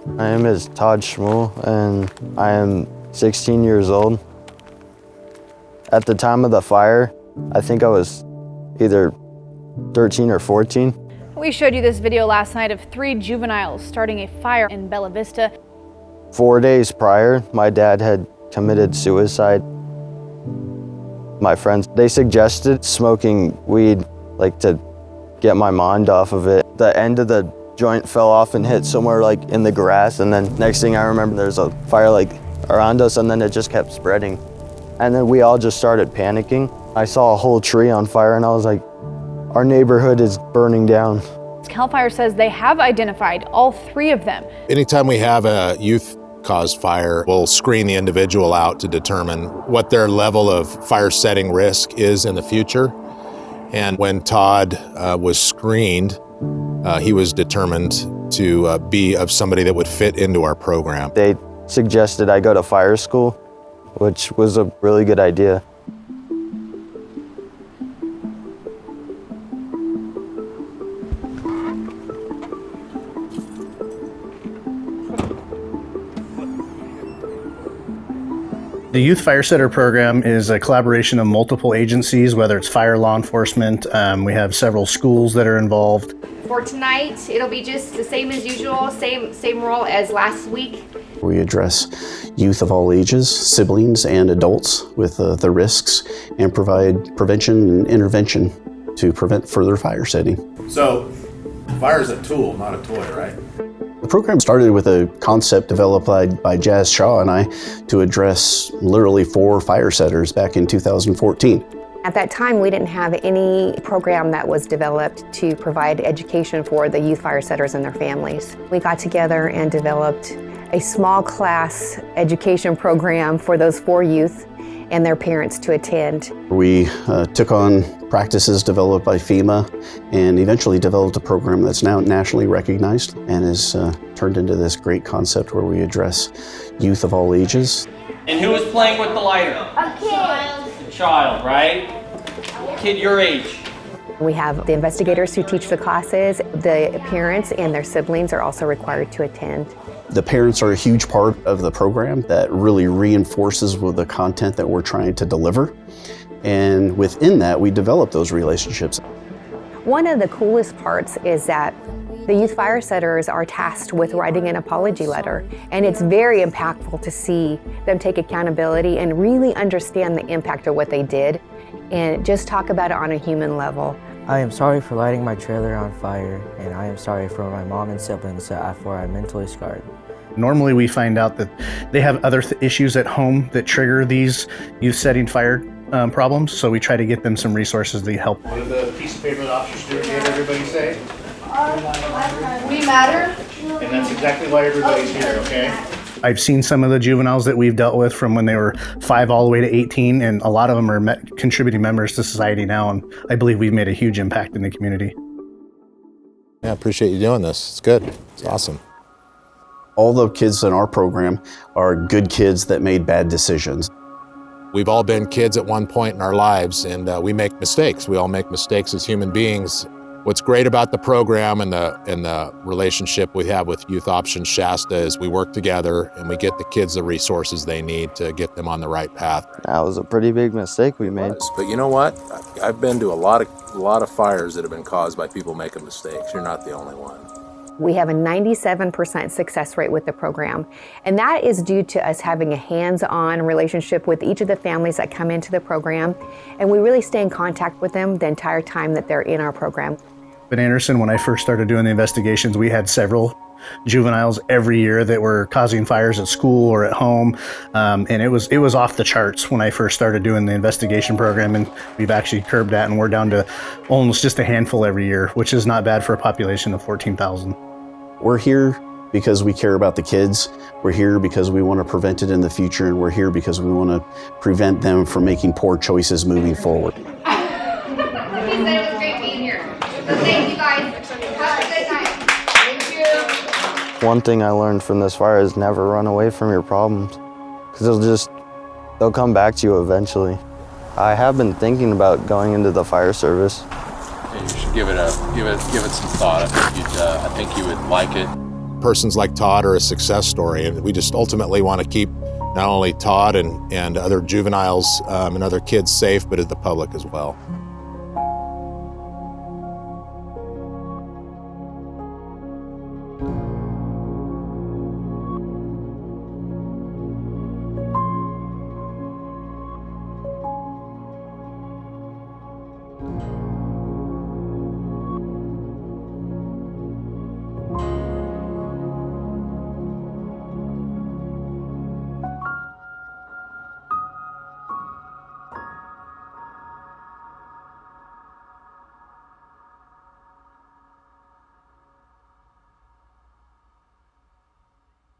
My name is Todd Schmuel, and I am 16 years old. At the time of the fire, I think I was either 13 or 14. We showed you this video last night of 3 juveniles starting a fire in Bella Vista. 4 days prior, my dad had committed suicide. My friends, they suggested smoking weed, like to get my mind off of it. The end of the joint fell off and hit somewhere like in the grass, and then next thing I remember, there's a fire like around us, and then it just kept spreading. And then we all just started panicking. I saw a whole tree on fire, and I was like, our neighborhood is burning down. CAL FIRE says they have identified all 3 of them. Anytime we have a youth-caused fire, we'll screen the individual out to determine what their level of fire setting risk is in the future. And when Todd was screened, he was determined to be of somebody that would fit into our program. They suggested I go to fire school, which was a really good idea. The Youth Fire Setter program is a collaboration of multiple agencies, whether it's fire, law enforcement. We have several schools that are involved. For tonight, it'll be just the same as usual, same role as last week. We address youth of all ages, siblings and adults with the risks, and provide prevention and intervention to prevent further fire setting. So, fire is a tool, not a toy, right? The program started with a concept developed by Jazz Shaw and I to address literally 4 fire setters back in 2014. At that time, we didn't have any program that was developed to provide education for the youth fire setters and their families. We got together and developed a small class education program for those 4 youth and their parents to attend. We took on practices developed by FEMA and eventually developed a program that's now nationally recognized and has turned into this great concept where we address youth of all ages. And who was playing with the lighter? A kid. A child, right? Kid your age. We have the investigators who teach the classes. The parents and their siblings are also required to attend. The parents are a huge part of the program that really reinforces with the content that we're trying to deliver. And within that, we develop those relationships. One of the coolest parts is that the youth fire setters are tasked with writing an apology letter, and it's very impactful to see them take accountability and really understand the impact of what they did and just talk about it on a human level. I am sorry for lighting my trailer on fire, and I am sorry for my mom and siblings for I'm mentally scarred. Normally we find out that they have other issues at home that trigger these youth setting fire problems, so we try to get them some resources to help. What did the piece of paper the Officer Stewart gave everybody say? We matter. And that's exactly why everybody's here, okay? I've seen some of the juveniles that we've dealt with from when they were 5 all the way to 18, and a lot of them are contributing members to society now, and I believe we've made a huge impact in the community. Yeah, I appreciate you doing this. It's good. It's awesome. All the kids in our program are good kids that made bad decisions. We've all been kids at one point in our lives, and we make mistakes. We all make mistakes as human beings. What's great about the program and the relationship we have with Youth Options Shasta is we work together and we get the kids the resources they need to get them on the right path. That was a pretty big mistake we made. But you know what? I've been to a lot of fires that have been caused by people making mistakes. You're not the only one. We have a 97% success rate with the program, and that is due to us having a hands-on relationship with each of the families that come into the program, and we really stay in contact with them the entire time that they're in our program. In Anderson, when I first started doing the investigations, we had several juveniles every year that were causing fires at school or at home, and it was off the charts when I first started doing the investigation program, and we've actually curbed that, and we're down to almost just a handful every year, which is not bad for a population of 14,000. We're here because we care about the kids. We're here because we want to prevent it in the future, and we're here because we want to prevent them from making poor choices moving forward. He said it was great being here. So thank you guys. Have a good night. Thank you. One thing I learned from this fire is never run away from your problems, because they'll come back to you eventually. I have been thinking about going into the fire service. You should give it some thought. I think you would like it. persons like Todd are a success story, and we just ultimately want to keep not only Todd and other juveniles and other kids safe, but the public as well.